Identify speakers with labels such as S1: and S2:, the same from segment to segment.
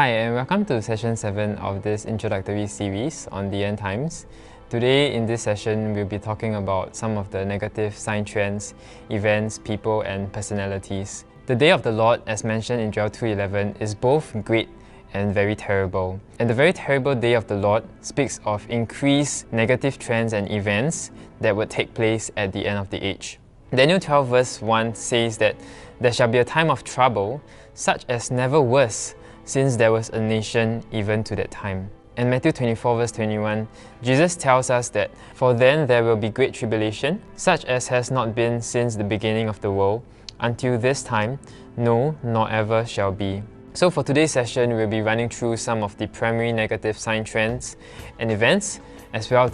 S1: Hi, and welcome to session 7 of this introductory series on the end times. Today in this session, we'll be talking about some of the negative sign trends, events, people, and personalities. The day of the Lord, as mentioned in Joel 2:11, is both great and very terrible. And the very terrible day of the Lord speaks of increased negative trends and events that would take place at the end of the age. Daniel 12 verse 1 says that there shall be a time of trouble, such as never was, since there was a nation even to that time. In Matthew 24 verse 21, Jesus tells us that, for then there will be great tribulation, such as has not been since the beginning of the world, until this time, no, nor ever shall be. So for today's session, we'll be running through some of the primary negative sign trends and events, as well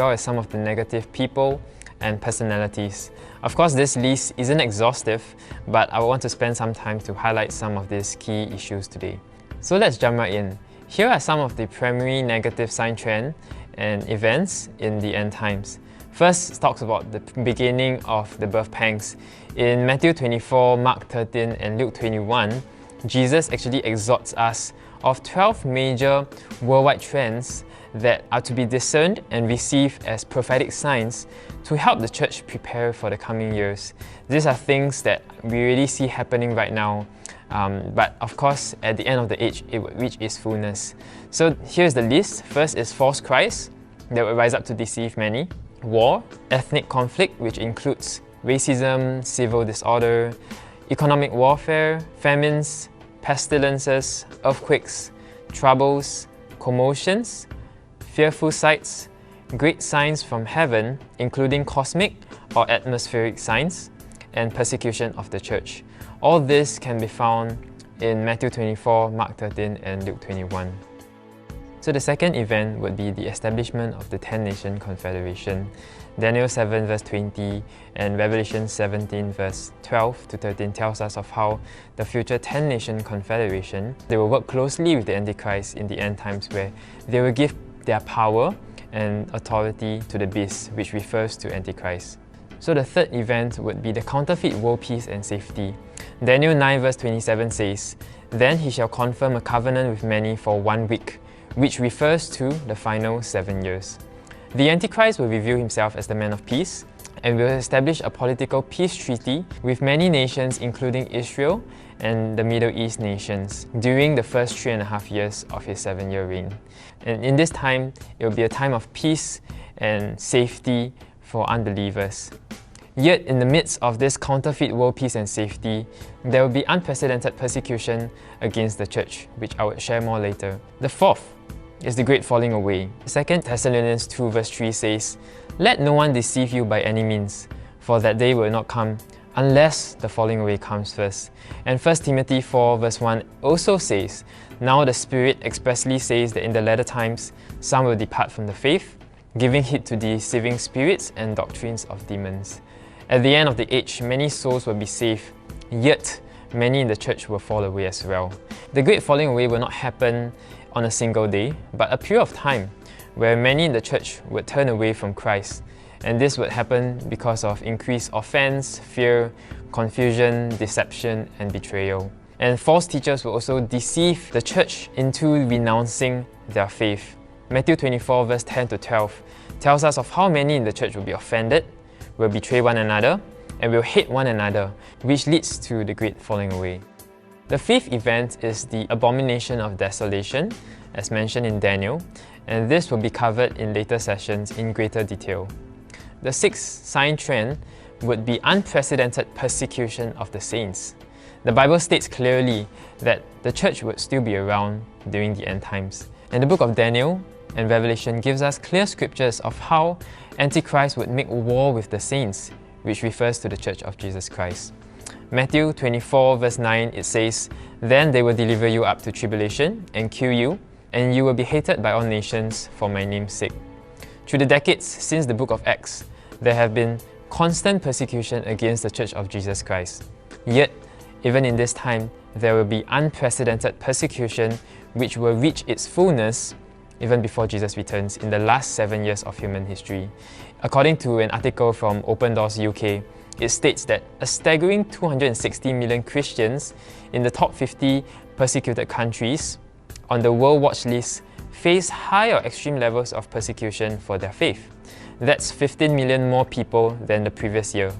S1: as some of the negative people and personalities. Of course, this list isn't exhaustive, but I want to spend some time to highlight some of these key issues today. So let's jump right in. Here are some of the primary negative sign trend and events in the end times. First, talks about the beginning of the birth pangs. In Matthew 24, Mark 13, and Luke 21, Jesus actually exhorts us of 12 major worldwide trends that are to be discerned and received as prophetic signs to help the church prepare for the coming years. These are things that we really see happening right now, but of course, at the end of the age, it will reach its fullness. So here's the list. First is false Christ that will rise up to deceive many. War, ethnic conflict, which includes racism, civil disorder, economic warfare, famines, pestilences, earthquakes, troubles, commotions, fearful sights, great signs from heaven, including cosmic or atmospheric signs, and persecution of the church. All this can be found in Matthew 24, Mark 13, and Luke 21. So the second event would be the establishment of the 10-nation confederation. Daniel 7 verse 20 and Revelation 17 verse 12 to 13 tells us of how the future 10-nation confederation, they will work closely with the Antichrist in the end times, where they will give their power and authority to the beast, which refers to Antichrist. So the third event would be the counterfeit world peace and safety. Daniel 9 verse 27 says, "Then he shall confirm a covenant with many for 1 week, which refers to the final 7 years. The Antichrist will reveal himself as the man of peace and will establish a political peace treaty with many nations, including Israel and the Middle East nations, during the first 3.5 years of his 7-year reign. And in this time, it will be a time of peace and safety for unbelievers. Yet, in the midst of this counterfeit world peace and safety, there will be unprecedented persecution against the church, which I will share more later. The fourth is the great falling away. 2 Thessalonians 2 verse 3 says, "Let no one deceive you by any means, for that day will not come, unless the falling away comes first." And 1 Timothy 4 verse 1 also says, "Now the Spirit expressly says that in the latter times some will depart from the faith, giving heed to deceiving spirits and doctrines of demons." At the end of the age, many souls will be saved, yet many in the church will fall away as well. The great falling away will not happen on a single day, but a period of time where many in the church would turn away from Christ. And this would happen because of increased offense, fear, confusion, deception, and betrayal. And false teachers will also deceive the church into renouncing their faith. Matthew 24 verse 10 to 12 tells us of how many in the church will be offended, will betray one another, and will hate one another, which leads to the great falling away. The fifth event is the abomination of desolation, as mentioned in Daniel, and this will be covered in later sessions in greater detail. The sixth sign trend would be unprecedented persecution of the saints. The Bible states clearly that the church would still be around during the end times. And the book of Daniel and Revelation gives us clear scriptures of how Antichrist would make war with the saints, which refers to the Church of Jesus Christ. Matthew 24 verse 9, it says, "Then they will deliver you up to tribulation and kill you, and you will be hated by all nations for my name's sake." Through the decades since the book of Acts, there have been constant persecution against the Church of Jesus Christ. Yet, even in this time, there will be unprecedented persecution which will reach its fullness even before Jesus returns in the last 7 years of human history. According to an article from Open Doors UK, it states that a staggering 260 million Christians in the top 50 persecuted countries on the World Watch list face high or extreme levels of persecution for their faith. That's 15 million more people than the previous year.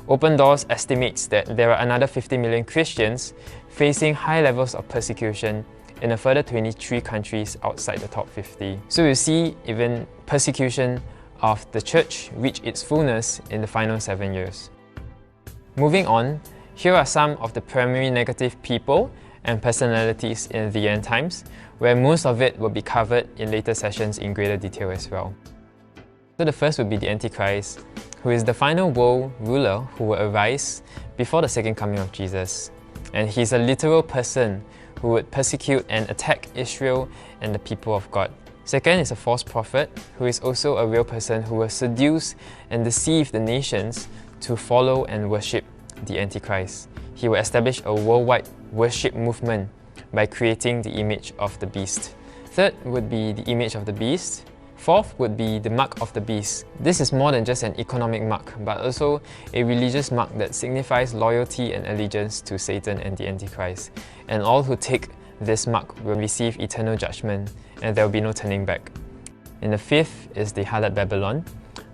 S1: Open Doors estimates that there are another 50 million Christians facing high levels of persecution in a further 23 countries outside the top 50. So you see even persecution of the church reach its fullness in the final 7 years. Moving on, here are some of the primary negative people and personalities in the end times, where most of it will be covered in later sessions in greater detail as well. So the first would be the Antichrist, who is the final world ruler who will arise before the second coming of Jesus. And he's a literal person who would persecute and attack Israel and the people of God. Second is a false prophet, who is also a real person who will seduce and deceive the nations to follow and worship the Antichrist. He will establish a worldwide worship movement by creating the image of the beast. Third would be the image of the beast. Fourth would be the mark of the beast. This is more than just an economic mark, but also a religious mark that signifies loyalty and allegiance to Satan and the Antichrist. And all who take this mark will receive eternal judgment, and there will be no turning back. And the fifth is the harlot Babylon.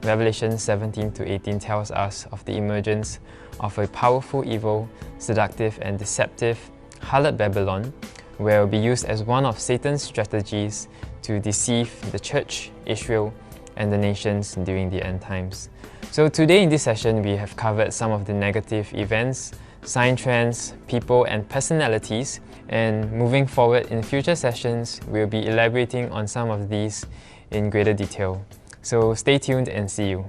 S1: Revelation 17 to 18 tells us of the emergence of a powerful, evil, seductive and deceptive harlot Babylon, where it will be used as one of Satan's strategies to deceive the church, Israel, and the nations during the end times. So today in this session, we have covered some of the negative events, sign trends, people and personalities, and moving forward in future sessions, we'll be elaborating on some of these in greater detail. So stay tuned and see you.